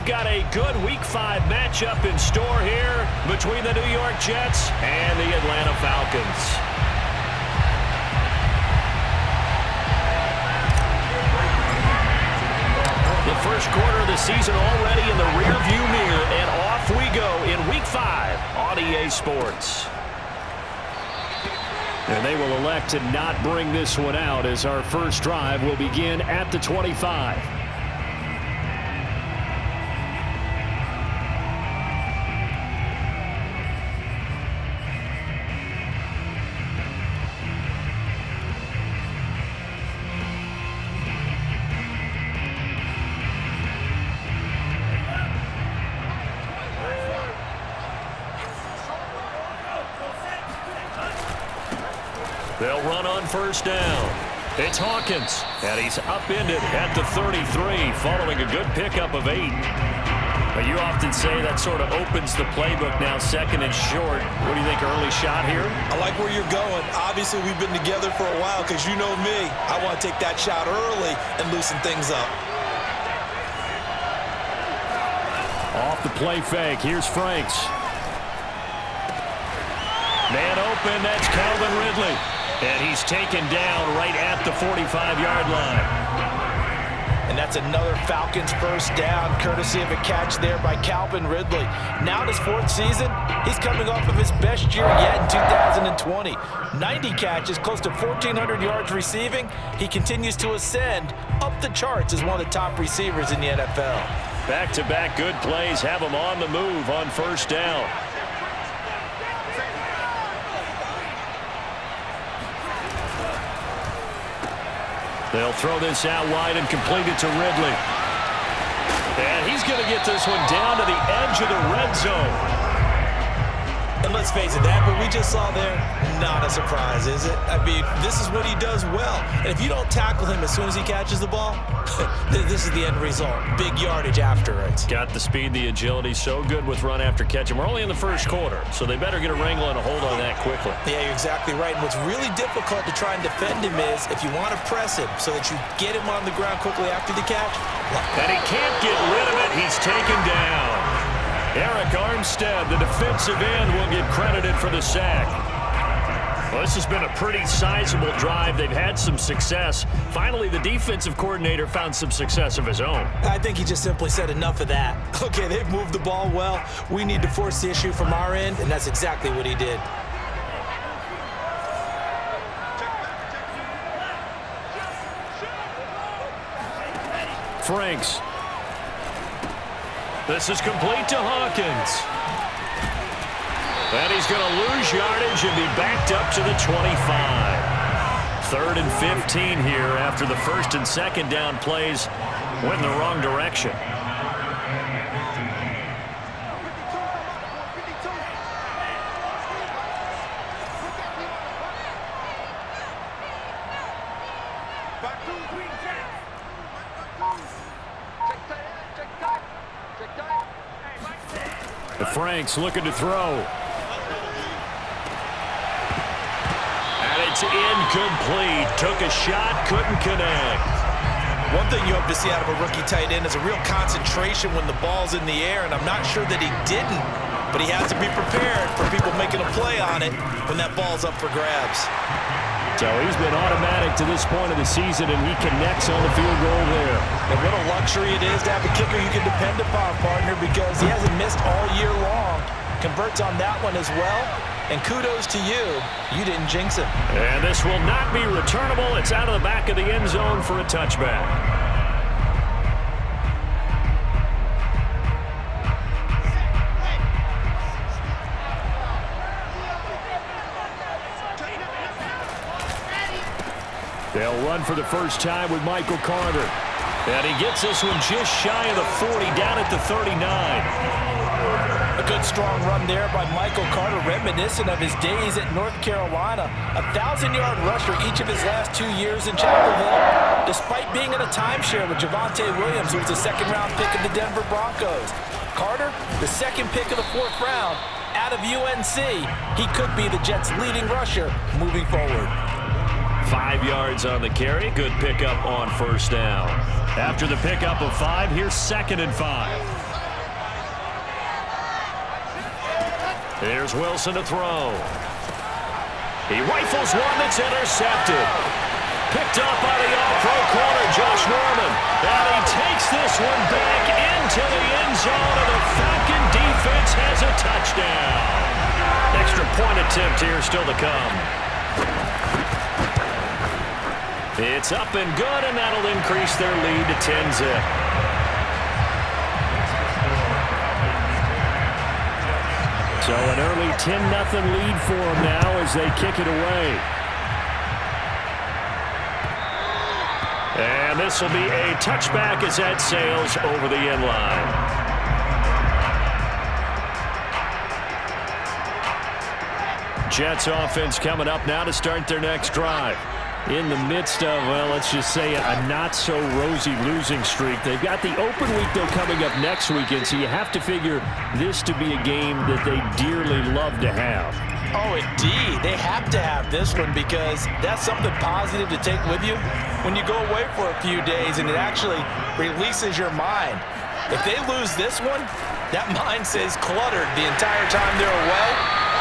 we've got a good Week 5 matchup in store here between the New York Jets and the Atlanta Falcons. The first quarter of the season already in the rearview mirror, and off we go in Week 5 on EA Sports. And they will elect to not bring this one out as our first drive will begin at the 25. They'll run on first down. It's Hawkins, and he's upended at the 33 following a good pickup of 8. But you often say that sort of opens the playbook now, second and short. What do you think, early shot here? I like where you're going. Obviously, we've been together for a while because you know me. I want to take that shot early and loosen things up. Off the play fake, here's Franks. Man open, that's Calvin Ridley. And he's taken down right at the 45-yard line. And that's another Falcons first down, courtesy of a catch there by Calvin Ridley. Now in his 4th season, he's coming off of his best year yet in 2020. 90 catches, close to 1,400 yards receiving. He continues to ascend up the charts as one of the top receivers in the NFL. Back-to-back good plays have him on the move on first down. They'll throw this out wide and complete it to Ridley. And he's going to get this one down to the edge of the red zone. And let's face it, that what we just saw there, not a surprise, is it? I mean, this is what he does well. And if you don't tackle him as soon as he catches the ball, this is the end result. Big yardage after it. Got the speed, the agility, so good with run after catch. And we're only in the first quarter, so they better get a wrangle and a hold on that quickly. Yeah, you're exactly right. And what's really difficult to try and defend him is if you want to press him so that you get him on the ground quickly after the catch. And he can't get rid of it. He's taken down. Eric Armstead, the defensive end, will get credited for the sack. Well, this has been a pretty sizable drive. They've had some success. Finally, the defensive coordinator found some success of his own. I think he just simply said enough of that. Okay, they've moved the ball well. We need to force the issue from our end, and that's exactly what he did. Franks. This is complete to Hawkins. And he's going to lose yardage and be backed up to the 25. 3rd and 15 here after the first and second down plays went in the wrong direction. Franks looking to throw. And it's incomplete. Took a shot, couldn't connect. One thing you hope to see out of a rookie tight end is a real concentration when the ball's in the air, and I'm not sure that he didn't, but he has to be prepared for people making a play on it when that ball's up for grabs. So he's been automatic to this point of the season, and he connects on the field goal there. And what a luxury it is to have a kicker you can depend upon, partner, because he hasn't missed all year long. Converts on that one as well. And kudos to you. You didn't jinx him. And this will not be returnable. It's out of the back of the end zone for a touchback. They'll run for the first time with Michael Carter. And he gets this one just shy of the 40, down at the 39. A good strong run there by Michael Carter, reminiscent of his days at North Carolina. A 1,000-yard rusher each of his last 2 years in Chapel Hill, despite being in a timeshare with Javonte Williams, who was a second-round pick of the Denver Broncos. Carter, the second pick of the 4th round, out of UNC. He could be the Jets' leading rusher moving forward. 5 yards on the carry. Good pickup on first down. After the pickup of 5, here's 2nd and 5. Here's Wilson to throw. He rifles one that's intercepted. Picked up by the all-pro corner, Josh Norman. And he takes this one back into the end zone, and the Falcon defense has a touchdown. Extra point attempt here still to come. It's up and good, and that'll increase their lead to 10-zip. So an early 10-0 lead for them now as they kick it away. And this will be a touchback as that sails over the end line. Jets offense coming up now to start their next drive. In the midst of, well, let's just say a not-so-rosy losing streak. They've got the open week, though, coming up next weekend, so you have to figure this to be a game that they dearly love to have. Oh, indeed. They have to have this one because that's something positive to take with you when you go away for a few days, and it actually releases your mind. If they lose this one, that mind stays cluttered the entire time they're away,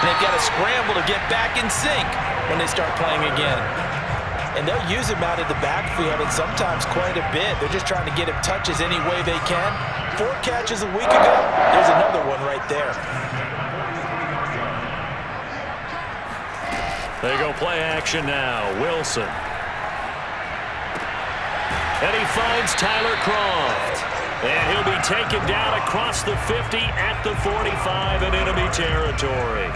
and they've got to scramble to get back in sync when they start playing again. And they'll use him out of the backfield, and sometimes quite a bit. They're just trying to get him touches any way they can. 4 catches a week ago. There's another one right there. They go play action now. Wilson. And he finds Tyler Croft. And he'll be taken down across the 50 at the 45 in enemy territory.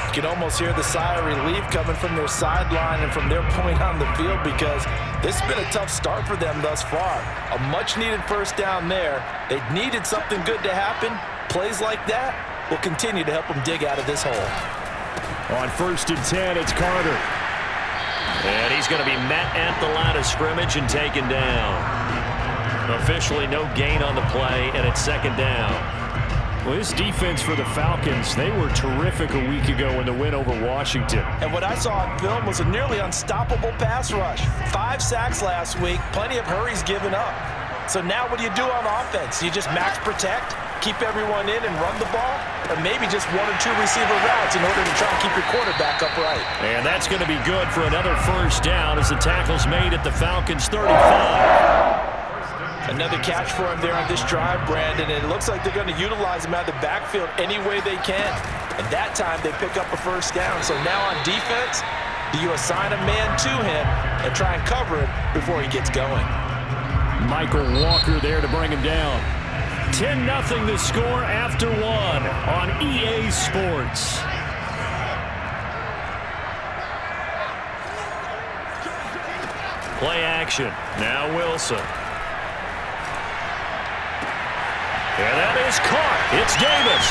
You can almost hear the sigh of relief coming from their sideline and from their point on the field because this has been a tough start for them thus far. A much-needed first down there. They needed something good to happen. Plays like that will continue to help them dig out of this hole. On 1st and 10, it's Carter. And he's going to be met at the line of scrimmage and taken down. Officially no gain on the play, and it's 2nd down. Well, this defense for the Falcons, they were terrific a week ago in the win over Washington. And what I saw on film was a nearly unstoppable pass rush. 5 sacks last week, plenty of hurries given up. So now what do you do on offense? You just max protect, keep everyone in and run the ball, or maybe just 1 or 2 receiver routes in order to try and keep your quarterback upright. And that's going to be good for another first down as the tackle's made at the Falcons' 35. Another catch for him there on this drive, Brandon, and it looks like they're going to utilize him out of the backfield any way they can. And that time they pick up a first down. So now on defense, do you assign a man to him and try and cover him before he gets going? Michael Walker there to bring him down. 10-0 the score after 1 on EA Sports. Play action. Now Wilson. And that is caught. It's Davis.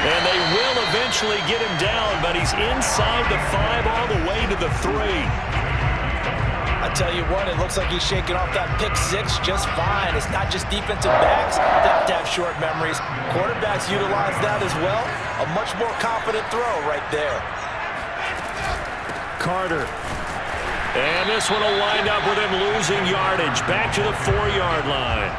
And they will eventually get him down, but he's inside the 5 all the way to the 3. I tell you what, it looks like he's shaking off that pick 6 just fine. It's not just defensive backs that have short memories. Quarterbacks utilize that as well. A much more confident throw right there. Carter. And this one will wind up with him losing yardage. Back to the 4-yard line.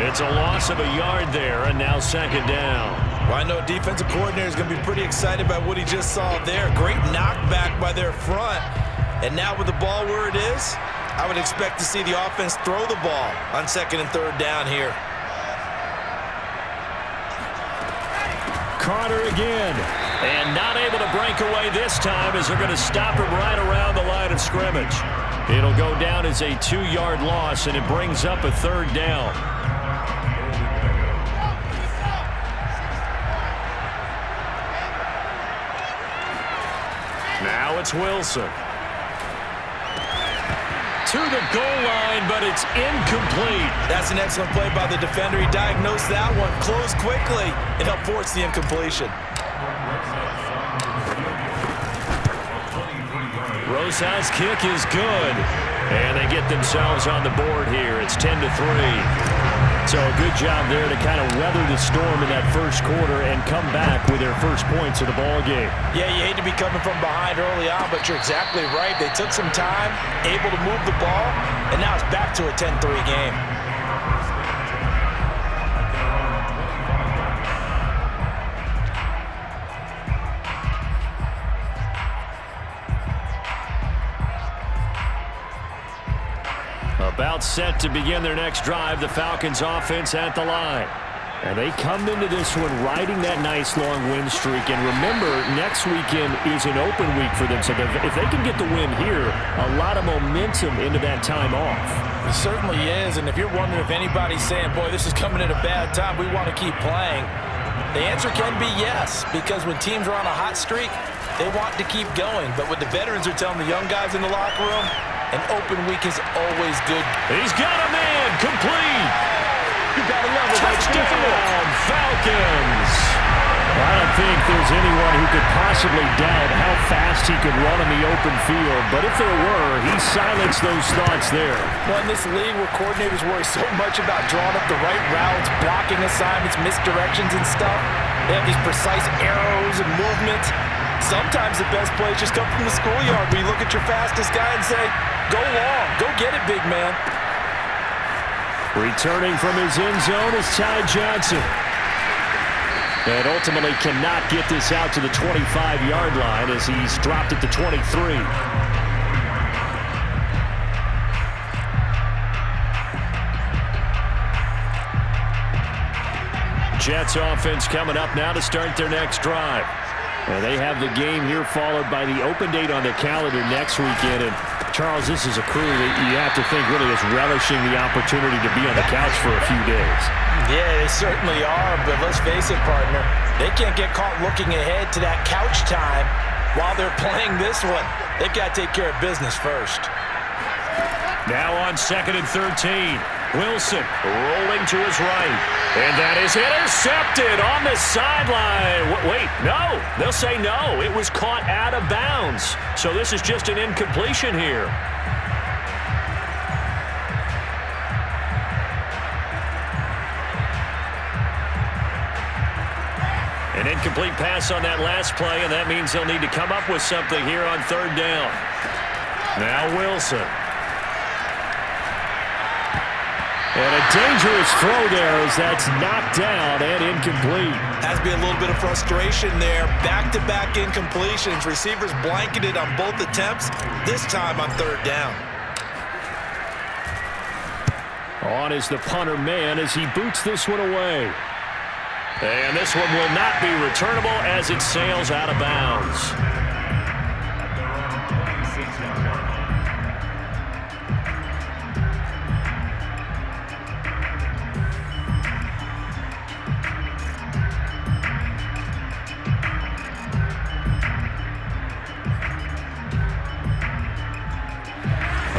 It's a loss of a yard there, and now 2nd down. Well, I know defensive coordinator is going to be pretty excited by what he just saw there. Great knockback by their front. And now with the ball where it is, I would expect to see the offense throw the ball on 2nd and 3rd down here. Carter again. And not able to break away this time as they're going to stop him right around the line of scrimmage. It'll go down as a 2-yard loss, and it brings up a 3rd down. Now it's Wilson. To the goal line, but it's incomplete. That's an excellent play by the defender. He diagnosed that one, closed quickly, and helped force the incompletion. Rosas' kick is good. And they get themselves on the board here. It's 10-3. So a good job there to kind of weather the storm in that first quarter and come back with their first points of the ball game. Yeah, you hate to be coming from behind early on, but you're exactly right. They took some time, able to move the ball, and now it's back to a 10-3 game. About set to begin their next drive, the Falcons offense at the line. And they come into this one riding that nice long win streak. And remember, next weekend is an open week for them. So if they can get the win here, a lot of momentum into that time off. It certainly is. And if you're wondering if anybody's saying, boy, this is coming at a bad time, we want to keep playing, the answer can be yes. Because when teams are on a hot streak, they want to keep going. But what the veterans are telling the young guys in the locker room, an open week is always good. He's got a man complete. You gotta love it. Touchdown, Falcons. I don't think there's anyone who could possibly doubt how fast he could run in the open field. But if there were, he silenced those thoughts there. Well, in this league where coordinators worry so much about drawing up the right routes, blocking assignments, misdirections and stuff, they have these precise arrows and movements. Sometimes the best plays just come from the schoolyard where you look at your fastest guy and say, go long, go get it, big man. Returning from his end zone is Ty Johnson. And ultimately cannot get this out to the 25-yard line as he's dropped at the 23. Jets offense coming up now to start their next drive. And they have the game here followed by the open date on the calendar next weekend. And Charles, this is a crew that you have to think really is relishing the opportunity to be on the couch for a few days. Yeah, they certainly are, but let's face it, partner. They can't get caught looking ahead to that couch time while they're playing this one. They've got to take care of business first. Now on 2nd and 13. Wilson rolling to his right. And that is intercepted on the sideline. Wait, no. They'll say no. It was caught out of bounds. So this is just an incompletion here. An incomplete pass on that last play, and that means they'll need to come up with something here on 3rd down. Now Wilson. And a dangerous throw there as that's knocked down and incomplete. Has to be a little bit of frustration there. Back-to-back incompletions. Receivers blanketed on both attempts, this time on 3rd down. On is the punter man as he boots this one away. And this one will not be returnable as it sails out of bounds.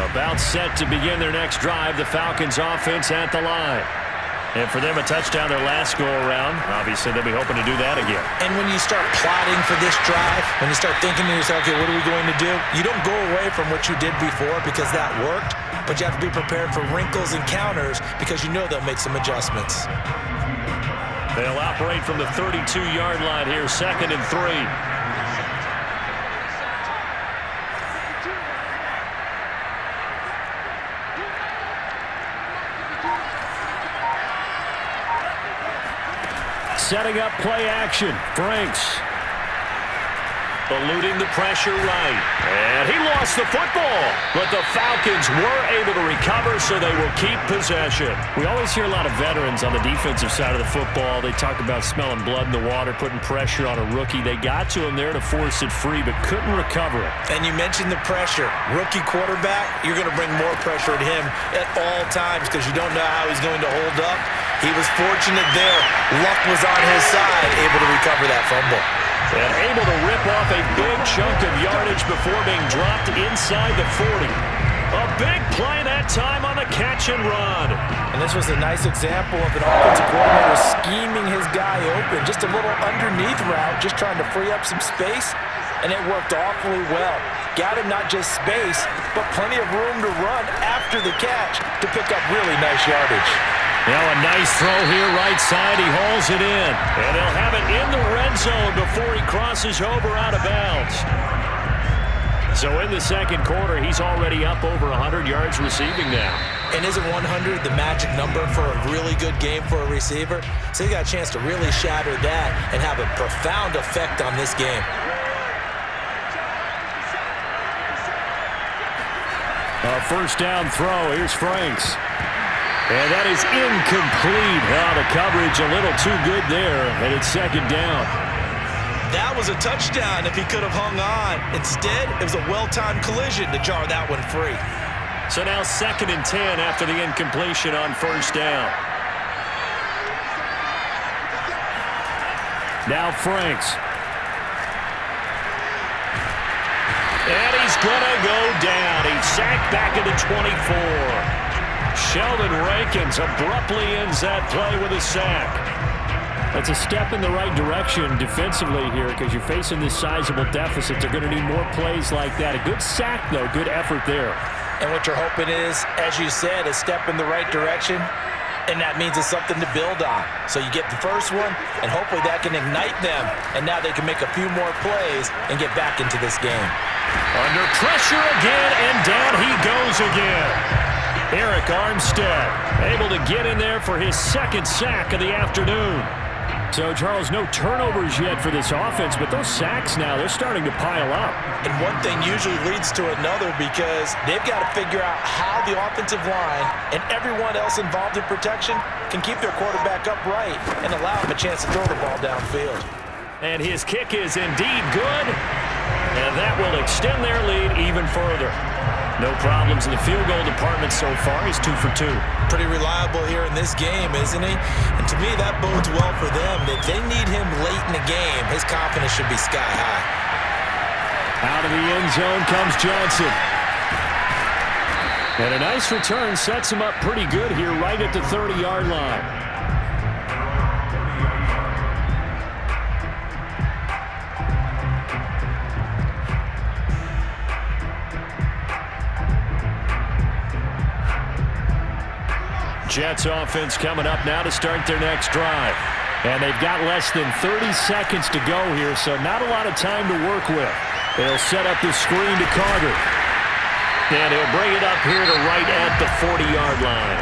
About set to begin their next drive, the Falcons offense at the line. And for them, a touchdown their last go-around. Obviously, they'll be hoping to do that again. And when you start plotting for this drive, when you start thinking to yourself, okay, what are we going to do? You don't go away from what you did before because that worked, but you have to be prepared for wrinkles and counters because you know they'll make some adjustments. They'll operate from the 32-yard line here, 2nd and 3. Setting up play action. Franks eluding the pressure right. And he lost the football. But the Falcons were able to recover, so they will keep possession. We always hear a lot of veterans on the defensive side of the football. They talk about smelling blood in the water, putting pressure on a rookie. They got to him there to force it free, but couldn't recover it. And you mentioned the pressure. Rookie quarterback, you're going to bring more pressure at him at all times because you don't know how he's going to hold up. He was fortunate there. Luck was on his side, able to recover that fumble. And able to rip off a big chunk of yardage before being dropped inside the 40. A big play that time on the catch and run. And this was a nice example of an offensive coordinator scheming his guy open. Just a little underneath route, just trying to free up some space. And it worked awfully well. Got him not just space, but plenty of room to run after the catch to pick up really nice yardage. Now a nice throw here, right side. He hauls it in. And he'll have it in the red zone before he crosses over out of bounds. So in the second quarter, he's already up over 100 yards receiving now. And isn't 100 the magic number for a really good game for a receiver? So he got a chance to really shatter that and have a profound effect on this game. A first down throw. Here's Franks. And that is incomplete. The coverage a little too good there, and it's second down. That was a touchdown if he could have hung on. Instead, it was a well-timed collision to jar that one free. So now 2nd and 10 after the incompletion on first down. Now Franks. And he's going to go down. He's sacked back at the 24. Sheldon Rankins abruptly ends that play with a sack. That's a step in the right direction defensively here because you're facing this sizable deficit. They're going to need more plays like that. A good sack, though. Good effort there. And what you're hoping is, as you said, a step in the right direction, and that means it's something to build on. So you get the first one, and hopefully that can ignite them, and now they can make a few more plays and get back into this game. Under pressure again, and down he goes again. Eric Armstead able to get in there for his 2nd sack of the afternoon. So, Charles, no turnovers yet for this offense, but those sacks now, they're starting to pile up. And one thing usually leads to another because they've got to figure out how the offensive line and everyone else involved in protection can keep their quarterback upright and allow him a chance to throw the ball downfield. And his kick is indeed good, and that will extend their lead even further. No problems in the field goal department so far. He's 2 for 2. Pretty reliable here in this game, isn't he? And to me, that bodes well for them. If they need him late in the game, his confidence should be sky high. Out of the end zone comes Johnson. And a nice return sets him up pretty good here right at the 30-yard line. Jets offense coming up now to start their next drive. And they've got less than 30 seconds to go here, so not a lot of time to work with. They'll set up the screen to Carter. And he'll bring it up here to right at the 40-yard line.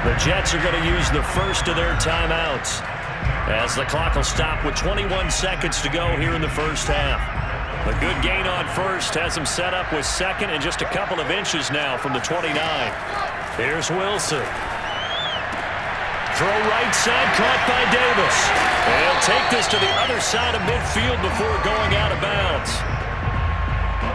The Jets are going to use the first of their timeouts as the clock will stop with 21 seconds to go here in the first half. A good gain on first has him set up with 2nd and just a couple of inches now from the 29. Here's Wilson. Throw right side, caught by Davis. They'll take this to the other side of midfield before going out of bounds.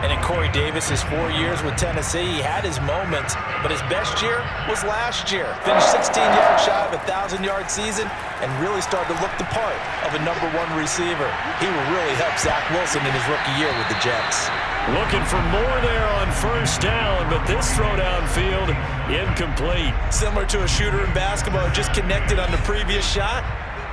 And in Corey Davis's 4 years with Tennessee, he had his moments, but his best year was last year. Finished 16 yards shy of a 1,000-yard season and really started to look the part of a #1 receiver. He will really help Zach Wilson in his rookie year with the Jets. Looking for more there on first down, but this throw downfield incomplete. Similar to a shooter in basketball who just connected on the previous shot.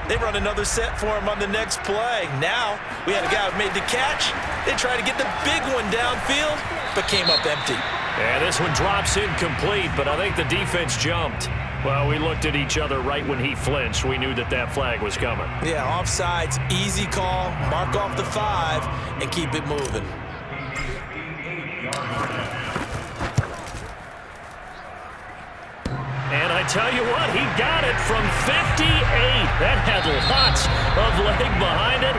They run another set for him on the next play. Now, we had a guy who made the catch. They tried to get the big one downfield, but came up empty. And this one drops incomplete, but I think the defense jumped. Well, we looked at each other right when he flinched. We knew that that flag was coming. Yeah, offsides, easy call, mark off the 5, and keep it moving. And I tell you what, he got it from 58. That had lots of leg behind it.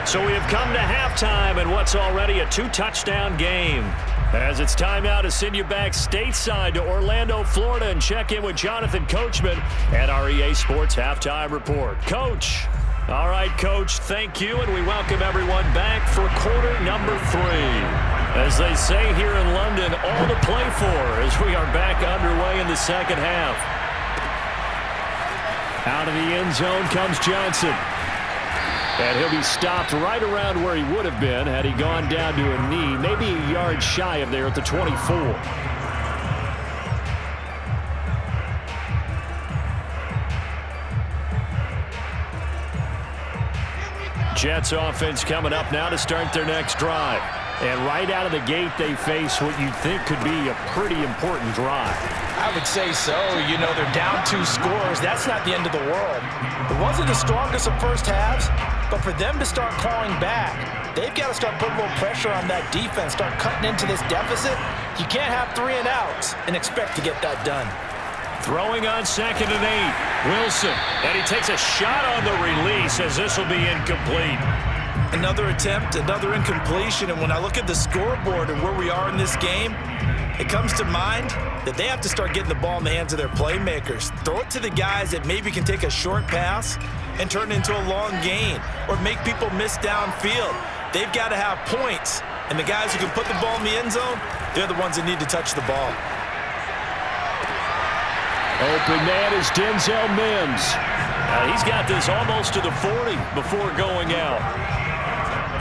So we have come to halftime in what's already a 2-touchdown game. As it's time now to send you back stateside to Orlando, Florida, and check in with Jonathan Coachman at our EA Sports Halftime Report. Coach. All right, Coach, thank you, and we welcome everyone back for quarter number 3. As they say here in London, all to play for as we are back underway in the second half. Out of the end zone comes Johnson. And he'll be stopped right around where he would have been had he gone down to a knee, maybe a yard shy of there at the 24. Jets offense coming up now to start their next drive. And right out of the gate, they face what you'd think could be a pretty important drive. I would say so. You know, they're down 2 scores. That's not the end of the world. It wasn't the strongest of first halves, but for them to start clawing back, they've got to start putting a little pressure on that defense, start cutting into this deficit. You can't have 3 and outs and expect to get that done. Throwing on 2nd and 8. Wilson. And he takes a shot on the release as this will be incomplete. Another attempt, another incompletion, and when I look at the scoreboard and where we are in this game, It comes to mind that they have to start getting the ball in the hands of their playmakers. Throw it to the guys that maybe can take a short pass and turn it into a long gain or make people miss downfield. They've got to have points, and the guys who can put the ball in the end zone, they're the ones that need to touch the ball. Open man is Denzel Mims. He's got this almost to the 40 before going out.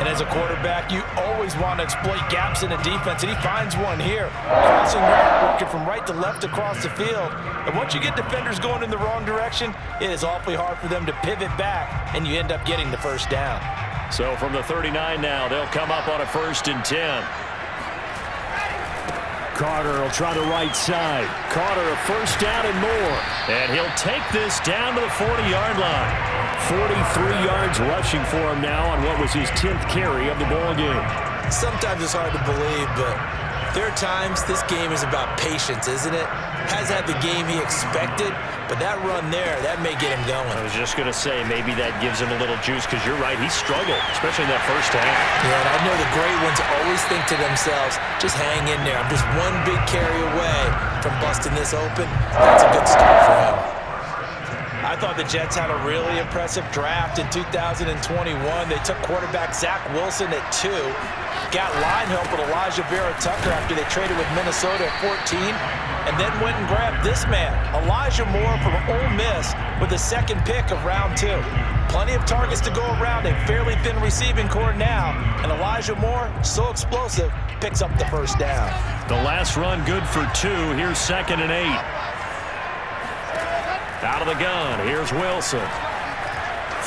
And as a quarterback, you always want to exploit gaps in the defense, and he finds one here. Crossing route, working from right to left across the field. And once you get defenders going in the wrong direction, it is awfully hard for them to pivot back, and you end up getting the first down. So from the 39 now, they'll come up on a 1st and 10. Carter will try the right side. Carter a first down and more. And he'll take this down to the 40-yard line. 43 yards rushing for him now on what was his 10th carry of the ball game. Sometimes it's hard to believe, but there are times this game is about patience, isn't it? Has had the game he expected, but that run there, that may get him going. I was just going to say, maybe that gives him a little juice, because you're right, he struggled, especially in that first half. Yeah, and I know the great ones always think to themselves, just hang in there. I'm just one big carry away from busting this open. That's a good start for him. I thought the Jets had a really impressive draft in 2021. They took quarterback Zach Wilson at 2. Got line help with Elijah Vera-Tucker after they traded with Minnesota at 14. And then went and grabbed this man, Elijah Moore from Ole Miss, with the 2nd pick of round 2. Plenty of targets to go around, a fairly thin receiving core now. And Elijah Moore, so explosive, picks up the first down. The last run good for 2. Here's 2nd and 8. Out of the gun, here's Wilson.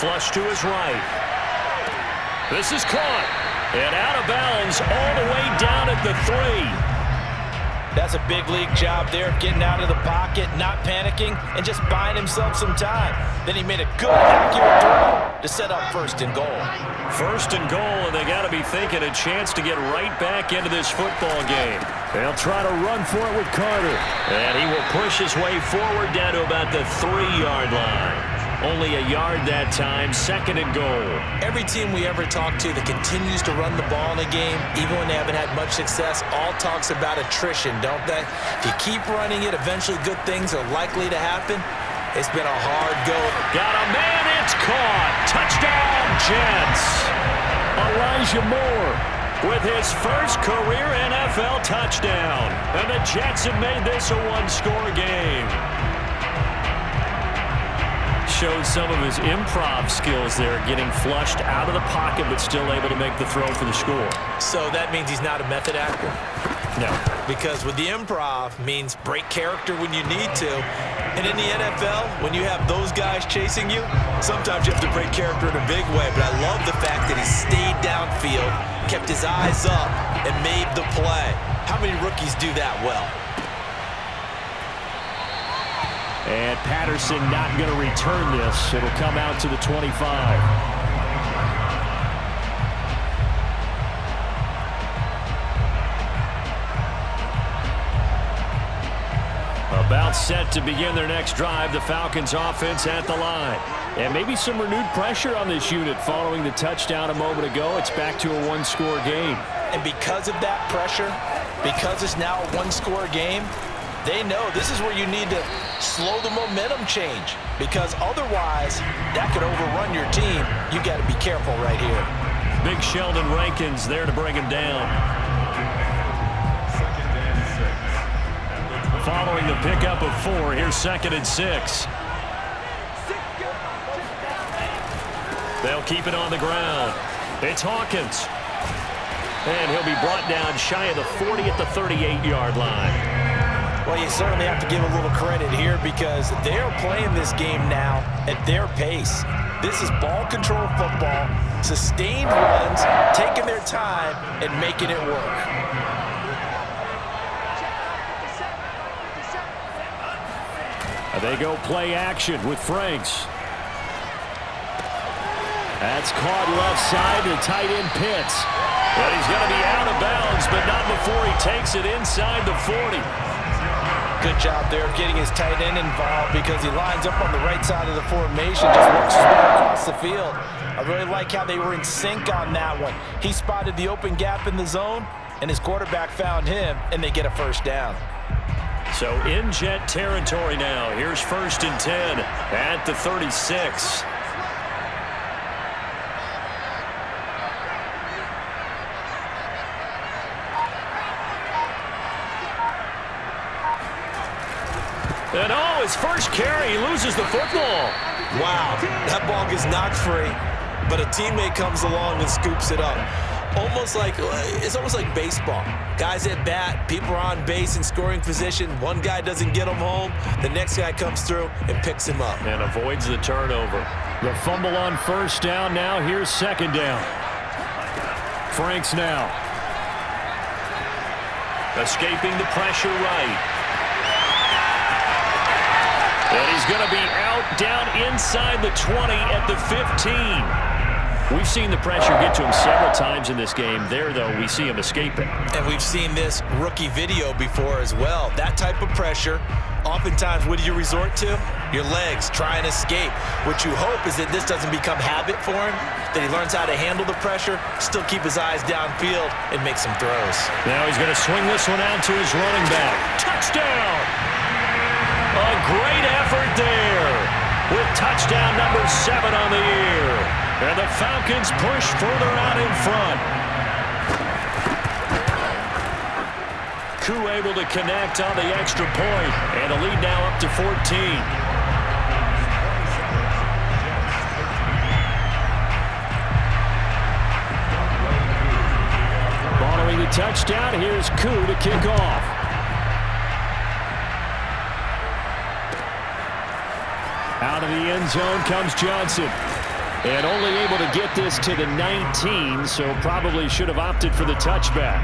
Flush to his right. This is caught. And out of bounds all the way down at the 3. That's a big league job there of getting out of the pocket, not panicking, and just buying himself some time. Then he made a good, accurate throw to set up 1st and goal. 1st and goal, and they got to be thinking a chance to get right back into this football game. They'll try to run for it with Carter. And he will push his way forward down to about the 3-yard line. Only a yard that time, 2nd and goal. Every team we ever talk to that continues to run the ball in a game, even when they haven't had much success, all talks about attrition, don't they? If you keep running it, eventually good things are likely to happen. It's been a hard go. Got a man, it's caught. Touchdown, Jets. Elijah Moore with his first career NFL touchdown. And the Jets have made this a one-score game. Showed some of his improv skills there, getting flushed out of the pocket but still able to make the throw for the score. So that means he's not a method actor? No. Because with the improv means break character when you need to. And in the NFL, when you have those guys chasing you, sometimes you have to break character in a big way. But I love the fact that he stayed downfield, kept his eyes up, and made the play. How many rookies do that well? And Patterson not going to return this. It'll come out to the 25. About set to begin their next drive, the Falcons offense at the line. And maybe some renewed pressure on this unit following the touchdown a moment ago. It's back to a one-score game. And because of that pressure, because it's now a one-score game, they know this is where you need to slow the momentum change, because otherwise that could overrun your team. You got to be careful right here. Big Sheldon Rankins there to bring him down. Following the pickup of 4, here's 2nd and 6. They'll keep it on the ground. It's Hawkins. And he'll be brought down shy of the 40 at the 38-yard line. Well, you certainly have to give a little credit here, because they are playing this game now at their pace. This is ball control football, sustained runs, taking their time and making it work. They go play action with Franks. That's caught left side to tight end Pitts. But he's going to be out of bounds, but not before he takes it inside the 40. Good job there of getting his tight end involved, because he lines up on the right side of the formation, just works his way across the field. I really like how they were in sync on that one. He spotted the open gap in the zone, and his quarterback found him, and they get a first down. So in Jet territory now. Here's 1st and 10 at the 36. And his first carry, he loses the football. Wow, that ball gets knocked free, but a teammate comes along and scoops it up. It's almost like baseball. Guys at bat, people are on base in scoring position. One guy doesn't get him home. The next guy comes through and picks him up. And avoids the turnover. The fumble on 1st down. Now here's 2nd down. Franks now. Escaping the pressure right. And he's going to be out down inside the 20 at the 15. We've seen the pressure get to him several times in this game. There, though, we see him escaping. And we've seen this rookie video before as well. That type of pressure, oftentimes, what do you resort to? Your legs, try and escape. What you hope is that this doesn't become habit for him, that he learns how to handle the pressure, still keep his eyes downfield, and make some throws. Now he's going to swing this one out to his running back. Touchdown! A great effort there with touchdown number 7 on the year. And the Falcons push further out in front. Koo able to connect on the extra point, and the lead now up to 14. Following the touchdown, here's Koo to kick off. Out of the end zone comes Johnson. And only able to get this to the 19, so probably should have opted for the touchback.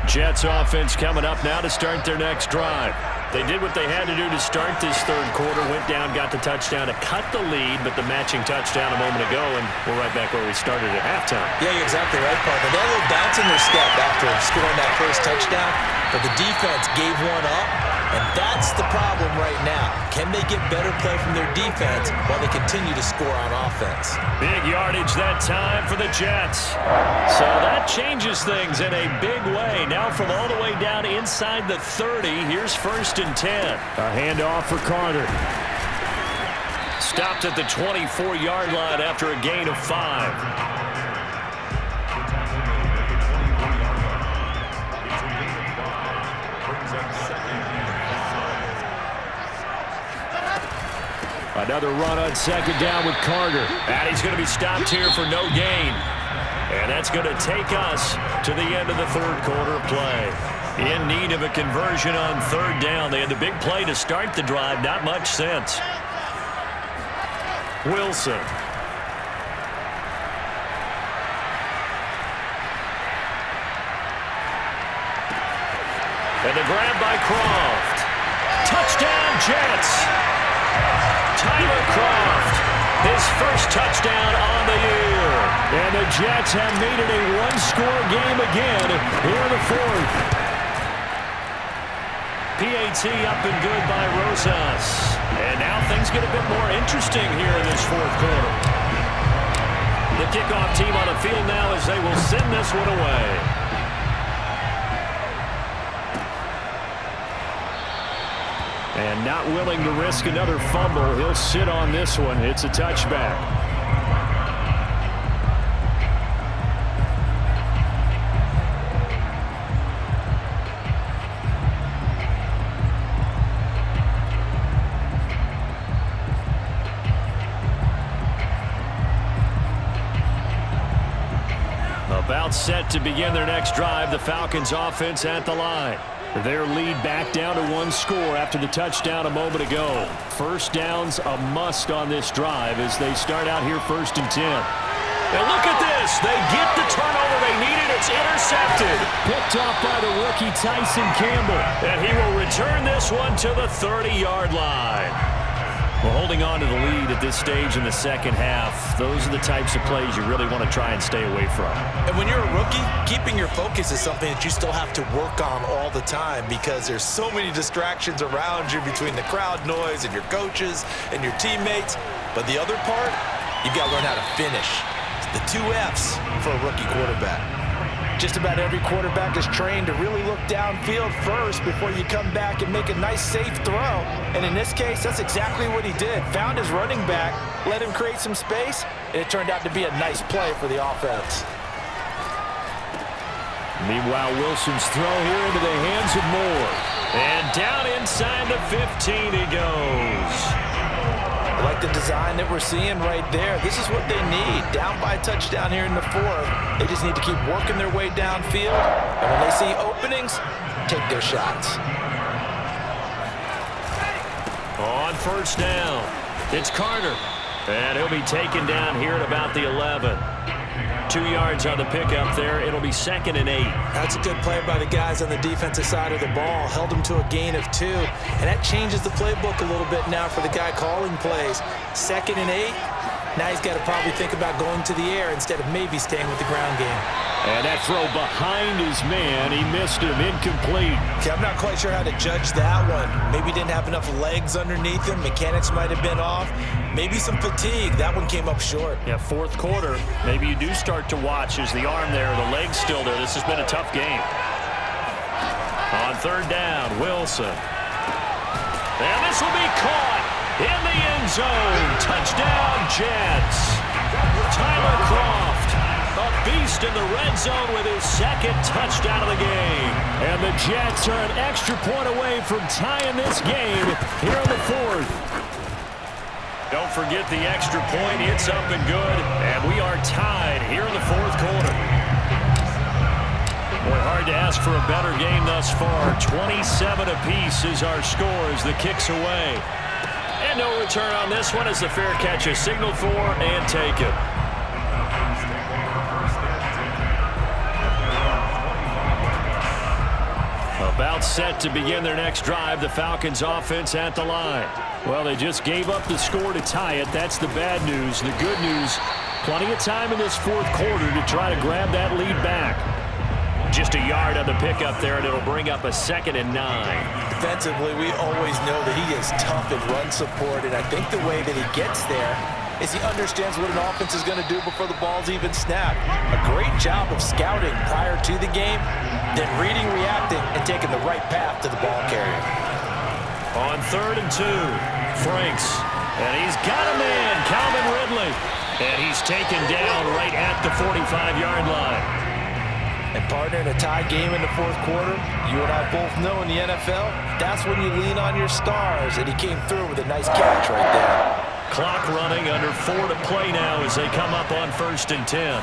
Jets offense coming up now to start their next drive. They did what they had to do to start this third quarter, went down, got the touchdown to cut the lead, but the matching touchdown a moment ago, and we're right back where we started at halftime. Yeah, you're exactly right, partner. They had a little bounce in their step after scoring that first touchdown, but the defense gave one up, and that's the problem right now. Can they get better play from their defense while they continue to score on offense? Big yardage that time for the Jets. So that changes things in a big way. Now from all the way down inside the 30, here's 1st and 10. A handoff for Carter. Stopped at the 24-yard line after a gain of 5. Another run on 2nd down with Carter. And he's going to be stopped here for no gain. And that's going to take us to the end of the third quarter play. In need of a conversion on 3rd down. They had the big play to start the drive. Not much sense. Wilson. And the grab by Croft. Touchdown, Jets. Tyler Croft, his first touchdown on the year. And the Jets have made it a one-score game again here in the 4th. PAT up and good by Rosas. And now things get a bit more interesting here in this 4th quarter. The kickoff team on the field now as they will send this one away. And not willing to risk another fumble. He'll sit on this one. It's a touchback. About set to begin their next drive. The Falcons offense at the line. Their lead back down to 1 score after the touchdown a moment ago. 1st down's a must on this drive as they start out here 1st and 10. And look at this. They get the turnover they needed. It's intercepted. Picked off by the rookie Tyson Campbell. And he will return this one to the 30-yard line. Well, holding on to the lead at this stage in the second half, those are the types of plays you really want to try and stay away from. And when you're a rookie, keeping your focus is something that you still have to work on all the time because there's so many distractions around you between the crowd noise and your coaches and your teammates. But the other part, you've got to learn how to finish. It's the 2 F's for a rookie quarterback. Just about every quarterback is trained to really look downfield first before you come back and make a nice, safe throw. And in this case, that's exactly what he did. Found his running back, let him create some space, and it turned out to be a nice play for the offense. Meanwhile, Wilson's throw here into the hands of Moore. And down inside the 15 he goes. I like the design that we're seeing right there. This is what they need. Down by a touchdown here in the 4th. They just need to keep working their way downfield. And when they see openings, take their shots. On first down, it's Carter. And he'll be taken down here at about the 11. 2 yards on the pickup there. It'll be 2nd and 8. That's a good play by the guys on the defensive side of the ball. Held them to a gain of 2. And that changes the playbook a little bit now for the guy calling plays. 2nd and 8. Now he's got to probably think about going to the air instead of maybe staying with the ground game. And that throw behind his man. He missed him. Incomplete. Okay, I'm not quite sure how to judge that one. Maybe he didn't have enough legs underneath him. Mechanics might have been off. Maybe some fatigue. That one came up short. Yeah, 4th quarter. Maybe you do start to watch as the arm there, the leg's still there. This has been a tough game. On 3rd down, Wilson. And this will be caught in the end zone. Touchdown, Jets. Tyler Kroft, a beast in the red zone with his 2nd touchdown of the game. And the Jets are an extra point away from tying this game here in the 4th. Don't forget the extra point. It's up and good. And we are tied here in the 4th quarter. Boy, hard to ask for a better game thus far. 27 apiece is our score as the kick's away. And no return on this one as the fair catch is signaled for and taken. About set to begin their next drive, the Falcons offense at the line. Well, they just gave up the score to tie it. That's the bad news. The good news, plenty of time in this 4th quarter to try to grab that lead back. Just a yard on the pickup there, and it'll bring up a 2nd and 9. Defensively, we always know that he is tough in run support, and I think the way that he gets there is he understands what an offense is going to do before the ball's even snapped. A great job of scouting prior to the game, then reading, reacting, and taking the right path to the ball carrier. On 3rd and 2, Franks. And he's got a man, Calvin Ridley. And he's taken down right at the 45-yard line. And partner, in a tie game in the 4th quarter, you and I both know in the NFL, that's when you lean on your stars. And he came through with a nice catch right there. Clock running, under 4 to play now as they come up on 1st and 10.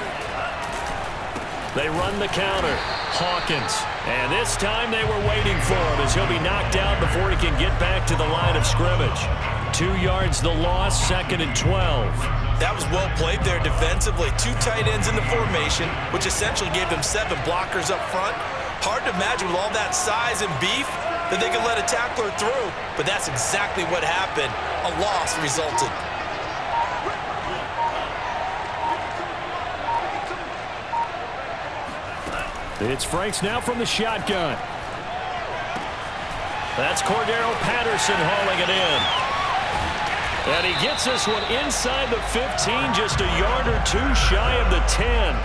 They run the counter. Hawkins. And this time they were waiting for him as he'll be knocked out before he can get back to the line of scrimmage. 2 yards the loss, 2nd and 12. That was well played there defensively. 2 tight ends in the formation, which essentially gave them 7 blockers up front. Hard to imagine with all that size and beef that they could let a tackler through, but that's exactly what happened. A loss resulted. It's Franks now from the shotgun. That's Cordero Patterson hauling it in. And he gets this one inside the 15, just a yard or 2 shy of the 10.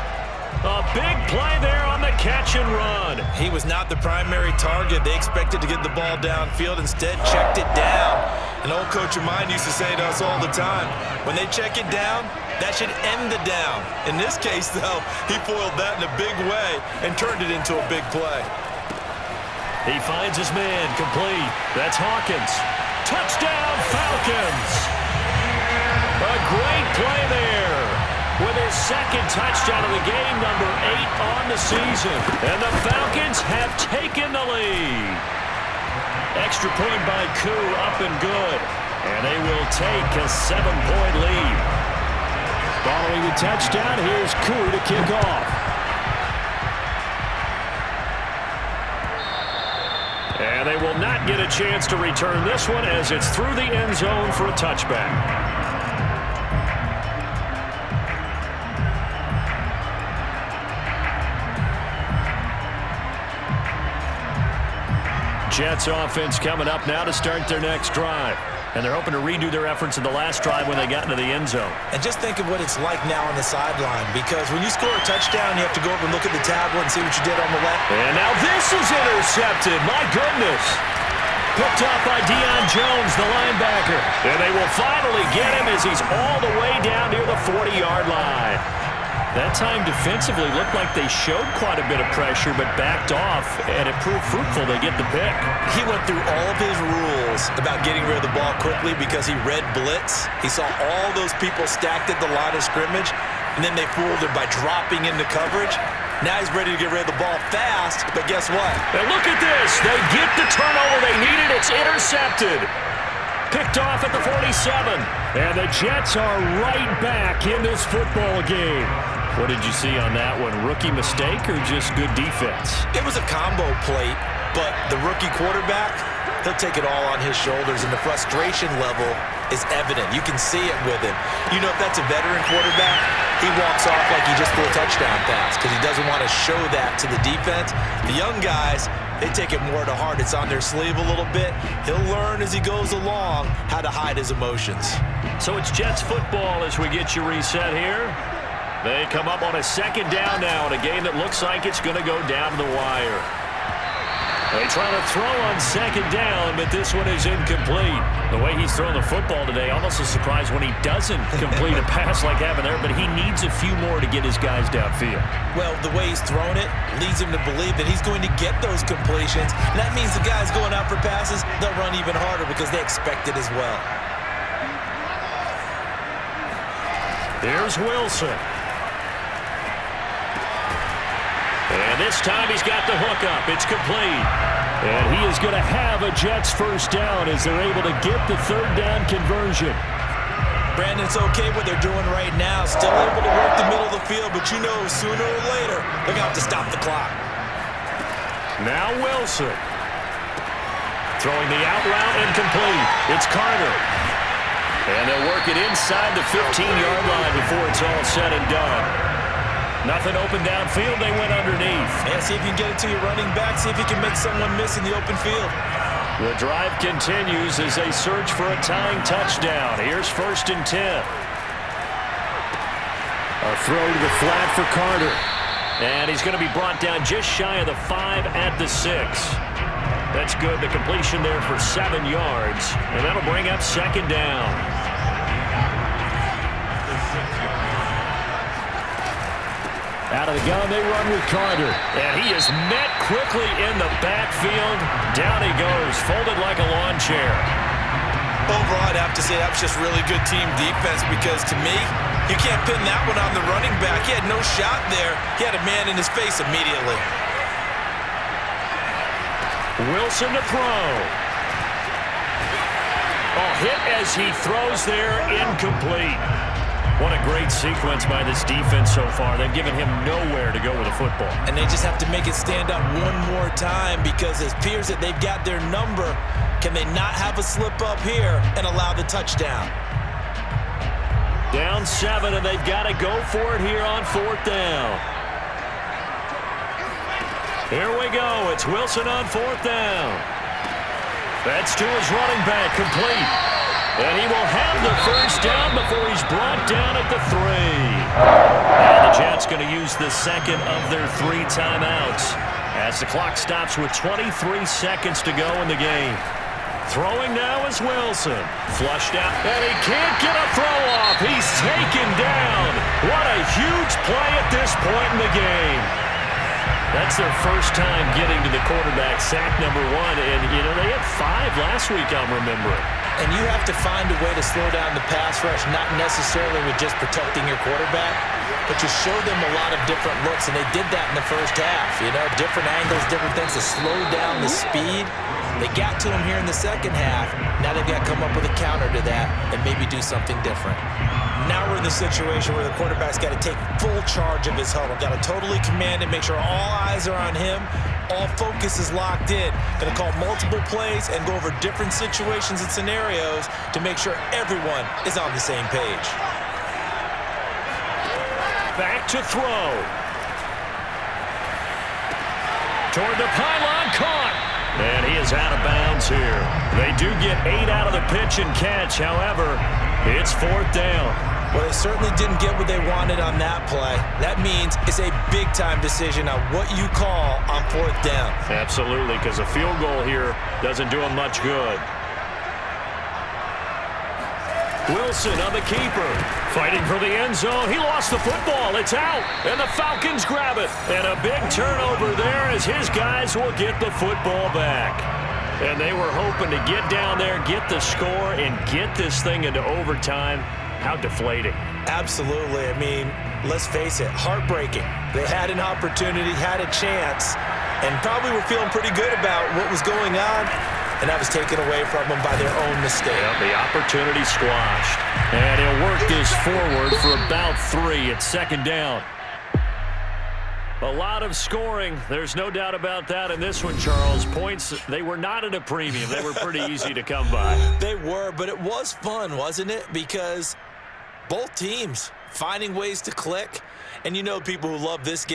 A big play there on the catch and run. He was not the primary target. They expected to get the ball downfield, instead checked it down. An old coach of mine used to say to us all the time, when they check it down, that should end the down. In this case, though, he foiled that in a big way and turned it into a big play. He finds his man, complete. That's Hawkins. Touchdown, Falcons! A great play there with his 2nd touchdown of the game, number 8 on the season. And the Falcons have taken the lead. Extra point by Koo, up and good. And they will take a 7-point lead. Following the touchdown, here's Koo to kick off. And they will not get a chance to return this one as it's through the end zone for a touchback. Jets offense coming up now to start their next drive. And they're hoping to redo their efforts in the last drive when they got into the end zone. And just think of what it's like now on the sideline, because when you score a touchdown, you have to go over and look at the tablet and see what you did on the left. And now this is intercepted. My goodness. Picked off by Deion Jones, the linebacker. And they will finally get him as he's all the way down near the 40-yard line. That time defensively looked like they showed quite a bit of pressure but backed off, and it proved fruitful. They get the pick. He went through all of his rules about getting rid of the ball quickly because he read blitz. He saw all those people stacked at the line of scrimmage, and then they fooled him by dropping into coverage. Now he's ready to get rid of the ball fast, but guess what? And look at this. They get the turnover they needed. It's intercepted. Picked off at the 47. And the Jets are right back in this football game. What did you see on that one? Rookie mistake or just good defense? It was a combo plate, but the rookie quarterback, he'll take it all on his shoulders, and the frustration level is evident. You can see it with him. You know, if that's a veteran quarterback, he walks off like he just threw a touchdown pass because he doesn't want to show that to the defense. The young guys, they take it more to heart. It's on their sleeve a little bit. He'll learn as he goes along how to hide his emotions. So it's Jets football as we get you reset here. They come up on a second down now in a game that looks like it's going to go down to the wire. They try to throw on second down, but this one is incomplete. The way he's throwing the football today, almost a surprise when he doesn't complete a pass like having there, but he needs a few more to get his guys downfield. Well, the way he's thrown it leads him to believe that he's going to get those completions. And that means the guys going out for passes, they'll run even harder because they expect it as well. Here's Wilson. And this time he's got the hook up. It's complete. And he is going to have a Jets first down as they're able to get the third down conversion. Brandon, it's okay what they're doing right now. Still able to work the middle of the field, but you know sooner or later they're going to have to stop the clock. Now Wilson. Throwing the out route incomplete. It's Carter. And they'll work it inside the 15-yard line before it's all said and done. Nothing open downfield, they went underneath. Yeah, see if you can get it to your running back. See if you can make someone miss in the open field. The drive continues as they search for a tying touchdown. Here's 1st and 10. A throw to the flat for Carter. And he's going to be brought down just shy of the 5 at the 6. That's good. The completion there for 7 yards. And that'll bring up second down. Out of the gun, they run with Carter. And he is met quickly in the backfield. Down he goes, folded like a lawn chair. Overall, I'd have to say that was just really good team defense because, to me, you can't pin that one on the running back. He had no shot there. He had a man in his face immediately. Wilson to throw. Oh, hit as he throws there, incomplete. What a great sequence by this defense so far. They've given him nowhere to go with the football. And they just have to make it stand up one more time because it appears that they've got their number. Can they not have a slip up here and allow the touchdown? Down 7, and they've got to go for it here on 4th down. Here we go. It's Wilson on 4th down. That's to his running back, complete. And he will have the first down before he's brought down at the 3. And the Jets going to use the second of their 3 timeouts as the clock stops with 23 seconds to go in the game. Throwing now is Wilson. Flushed out, and he can't get a throw off. He's taken down. What a huge play at this point in the game. That's their first time getting to the quarterback, sack number 1. And, you know, they had 5 last week, I'm remembering. And you have to find a way to slow down the pass rush, not necessarily with just protecting your quarterback, but you show them a lot of different looks, and they did that in the first half. You know, different angles, different things to slow down the speed. They got to him here in the second half. Now they've got to come up with a counter to that and maybe do something different. Now we're in the situation where the quarterback's got to take full charge of his huddle. Got to totally command it, make sure all eyes are on him, All focus is locked in. Going to call multiple plays and go over different situations and scenarios to make sure everyone is on the same page. Back to throw. Toward the pylon, caught. And he is out of bounds here. They do get 8 out of the pitch and catch. However, it's 4th down. Well, they certainly didn't get what they wanted on that play. That means it's a big-time decision on what you call on 4th down. Absolutely, because a field goal here doesn't do him much good. Wilson on the keeper. Fighting for the end zone. He lost the football. It's out. And the Falcons grab it. And a big turnover there as his guys will get the football back. And they were hoping to get down there, get the score, and get this thing into overtime. How deflating. Absolutely. I mean, let's face it, heartbreaking. They had an opportunity, had a chance, and probably were feeling pretty good about what was going on, and that was taken away from them by their own mistake. Yep, the opportunity squashed. And he'll work this forward for about 3. It's 2nd down. A lot of scoring. There's no doubt about that in this one, Charles. Points, they were not at a premium. They were pretty easy to come by. They were, but it was fun, wasn't it? Because both teams finding ways to click. And you know people who love this game.